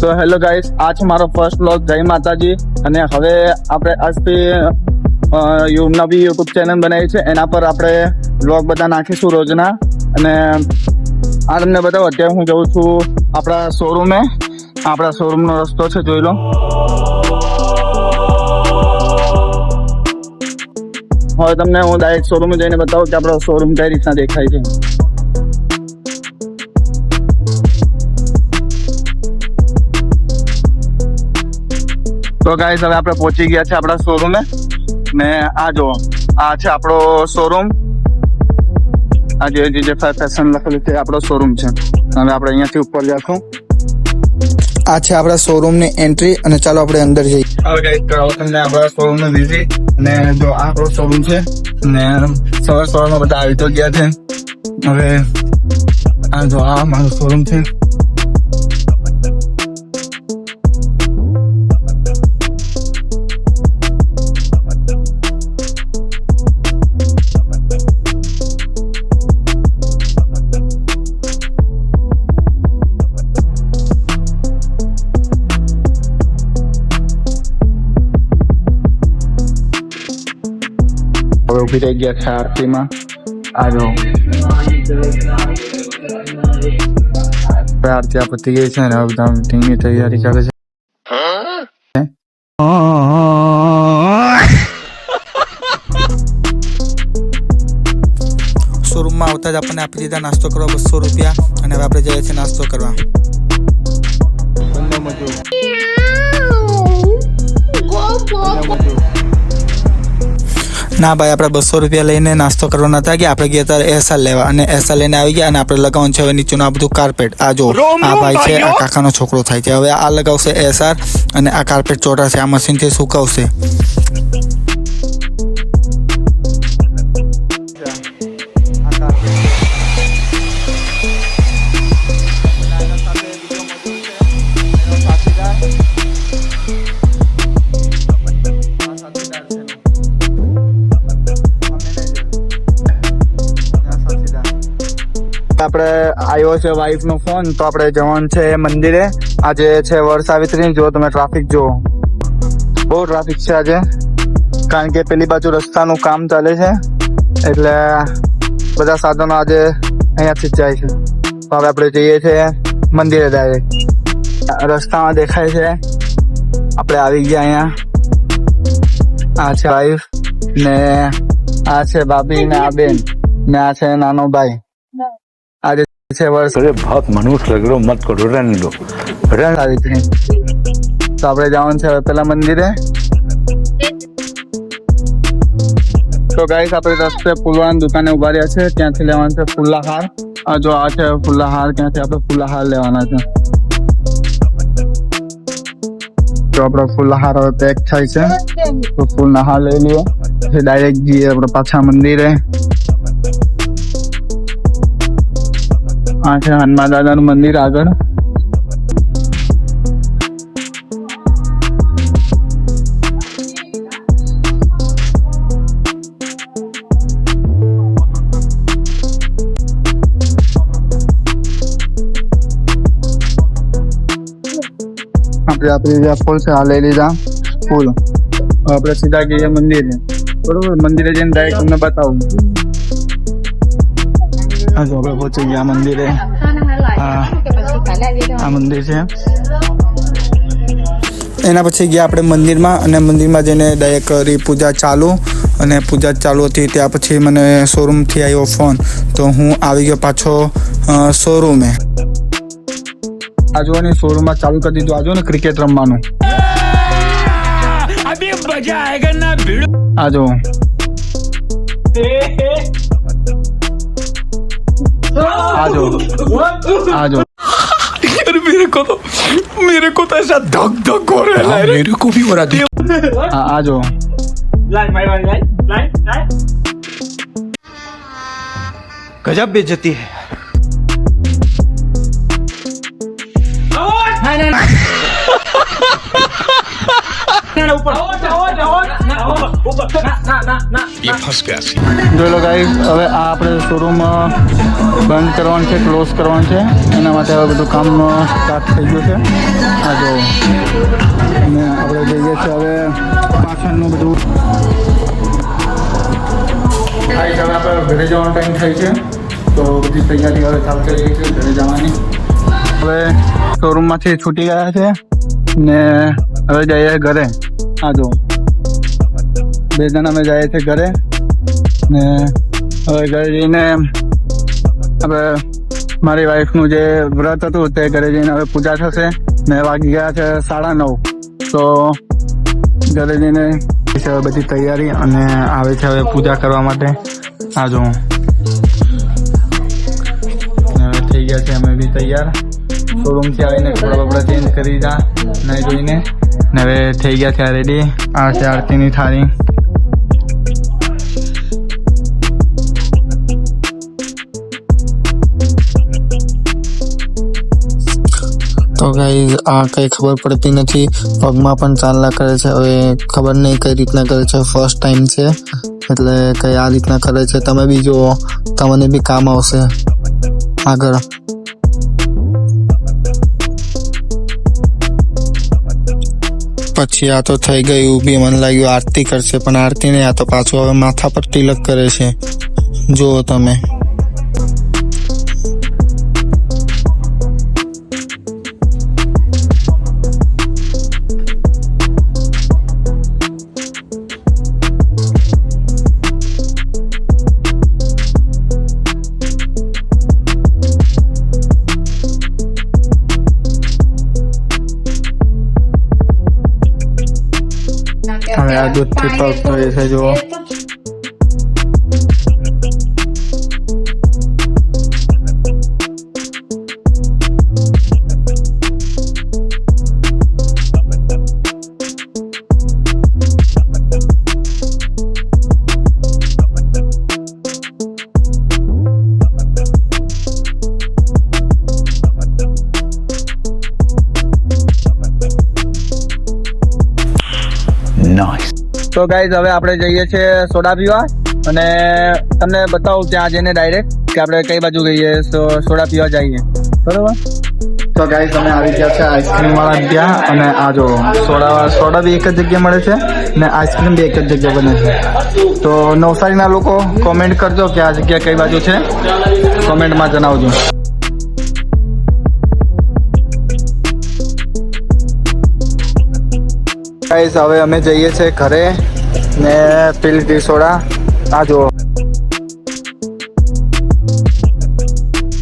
તો hello guys, આ છે મારો ફર્સ્ટ વ્લોગ. જય માતાજી. અને હવે આપણે આજથી નવી યુટ્યુબ ચેનલ બનાવી છે, એના પર આપણે વ્લોગ બધા નાખીશું રોજના. અને આ તમને બતાવો, અત્યારે હું જઉં છું આપણા શોરૂમે. આપણા શોરૂમનો રસ્તો છે, જોઈ લો. હવે તમને હું ડાયરેક્ટ શોરૂમે જઈને બતાવું કે આપણો શોરૂમ કઈ રીતના દેખાય છે. તો ગાઈસ, હવે આપણે પહોંચી ગયા છે આપણા શોરૂમે. ને આ જો, આ છે આપણો શોરૂમ. આ જે ફેશન લખેલું છે આપણો શોરૂમ છે. હવે આપણે અહીંયાથી ઉપર જઈશું. આ છે આપણા શોરૂમની એન્ટ્રી અને ચાલો આપણે અંદર જઈએ. હવે ગાઈસ, કરાવો તમને આપણા શોરૂમનો વિઝિટ. અને જો આ આપણો શોરૂમ છે. ને સવારમાં બધા આવી તો ગયા છે. હવે આ જો, આ મારો શોરૂમ છે. હવે ઉભી રહી ગયા છે આરતીમાં. આ જો આરતી આ પતી ગઈ છે ને હવે બધા મીટિંગની તૈયારી કરે છે. શોરૂમમાં આવતા જ આપણને આપી દીધા નાસ્તો કરવા 200 રૂપિયા અને હવે આપણે જઈએ છીએ નાસ્તો કરવા. ના ભાઈ, આપણે 200 રૂપિયા લઈને નાસ્તો કરવાના હતા કે આપણે ગયા હતા એસઆર લેવા અને એસઆર લઈને આવી ગયા અને આપણે લગાવવાનું છે હવે નીચેનું આ બધું કાર્પેટ. આ જો, આ ભાઈ છે, આ કાકાનો છોકરો થાય છે. હવે આ લગાવશે એસઆર અને આ કાર્પેટ ચોટાશે, આ મશીનથી સુકાવશે. આપણે આવ્યો છે વાઈફ નો ફોન, તો આપણે જવાનું છે મંદિરે. આજે છે વર સાવિત્રી. જો તમે ટ્રાફિક જુઓ, બહુ ટ્રાફિક છે આજે, કારણ કે પેલી બાજુ રસ્તાનું કામ ચાલે છે એટલે બધા સાધનો આજે અહીંયાથી જ જાય છે. તો હવે આપણે જઈએ છીએ મંદિરે ડાયરેક્ટ. રસ્તામાં દેખાય છે આપણે આવી ગયા અહીંયા. આ છે વાઈફ ને આ છે ભાભી ને આ બેન ને આ છે નાનો ભાઈ. આજે છે વર્ષ. अरे बहुत मनुष्य लग रहे हो, मत करो, रहने दो, સાવિત્રી. તો આપણે જવાનું છે હવે પેલા મંદિરે. તો ગાઈસ, આપણે રસ્તે ફૂલવાની દુકાને ઉભા રહ્યા છે, ત્યાંથી લેવાનું છે ફૂલાહાર. આ જો, આ છે ફૂલાહાર. ત્યાંથી આપણે ફૂલાહાર લેવાના છે. તો આપણો ફૂલહાર હવે પેક થાય છે, તો ફૂલહાર લઈ લઈએ. ડાયરેક્ટ જઈએ આપણે પાછા મંદિરે. આ છે હનુમાન દાદાનું મંદિર આગળ. આપણે જે ફૂલ છે આ લઈ લીધા ફૂલ. આપણે સીધા જઈએ મંદિરે. બરોબર, મંદિરે જઈને ડાયરેક્ટ તમને બતાવું. હા, જો આપણે પહોંચી ગયા મંદિરે. આ મંદિર છે. એના પછી ગયા આપણે મંદિરમાં અને મંદિરમાં જઈને ડાયરેક્ટ કરી પૂજા ચાલુ. અને પૂજા ચાલુ હતી ત્યાં પછી મને શોરૂમથી આવ્યો ફોન, તો હું આવી ગયો પાછો શોરૂમે. આ જો ને, શોરૂમમાં ચાલુ કરી દીધું. આ જો ને, ક્રિકેટ રમવાનું. આ જો, आजो आजो। अरे मेरे को तो ऐसा धक धक हो रहा है, मेरे को भी हो रहा है। आजो गजब बेइज्जती है। ऊपर ये फंस गया सी જોઈ લો ગાઈસ, હવે આ આપણે શોરૂમ બંધ કરવાનું છે, ક્લોઝ કરવાનું છે. એના માટે હવે બધું કામ સ્ટાર્ટ થઈ ગયું છે. આ જો અને આપણે જઈએ છીએ હવે પાછળનું બધું. ગાઈસ, હવે આપણે ઘરે જવાનો ટાઈમ થાય છે, તો બધી તૈયારી હવે ચાલુ થઈ ગઈ છે ઘરે જવાની. હવે શોરૂમમાંથી છૂટી ગયા છે ને હવે જઈએ ઘરે. આ જો 2 જણા અમે જઈએ છીએ ઘરે ને હવે ઘરે જઈને આપણે મારી વાઈફનું જે વ્રત હતું તે ઘરે જઈને હવે પૂજા થશે ને વાગી ગયા છે 9:30. તો ઘરે જઈને હવે બધી તૈયારી અને આવે છે હવે પૂજા કરવા માટે. આ જો હવે થઈ ગયા છે અમે બી તૈયાર. શોરૂમથી આવીને કપડાં બપડા ચેન્જ કરી દીધા નહીં જોઈને ને હવે થઈ ગયા છે રેડી. આ છે આરતીની થાળી. તો ગાઈઝ આ કંઈ ખબર પડતી નથી, પગમાં પણ ચાલના કરે છે. હવે ખબર નહીં કઈ રીતના કરે છે, ફર્સ્ટ ટાઈમ છે એટલે કંઈ આ રીતના કરે છે. તમે બી જુઓ, તમને બી કામ આવશે આગળ. પછી આ તો થઈ ગયું બી, મને લાગ્યું આરતી કરશે પણ આરતી નહીં, આ તો પાછું હવે માથા પર તિલક કરે છે. જુઓ તમે. હવે આ દૂધથી પગ ધોએ છે જુઓ. તો ગાઈઝ, હવે આપણે જઈએ છીએ સોડા પીવા અને તમને બતાવું ત્યાં જઈને ડાયરેક્ટ કે આપણે કઈ બાજુ ગઈએ સોડા પીવા જઈએ, બરોબર? તો ગાઈઝ, અમે આવી ગયા છે આઈસ્ક્રીમ વાળા ત્યાં અને આ જો સોડા બી એક જ જગ્યાએ મળે છે ને આઈસ્ક્રીમ બી એક જ જગ્યાએ બને છે. તો નવસારીના લોકો કોમેન્ટ કરજો કે આ જગ્યા કઈ બાજુ છે, કોમેન્ટમાં જણાવજો. ગાઈઝ, હવે અમે જઈએ છીએ ઘરે ને પી લીધી સોડા. આ જો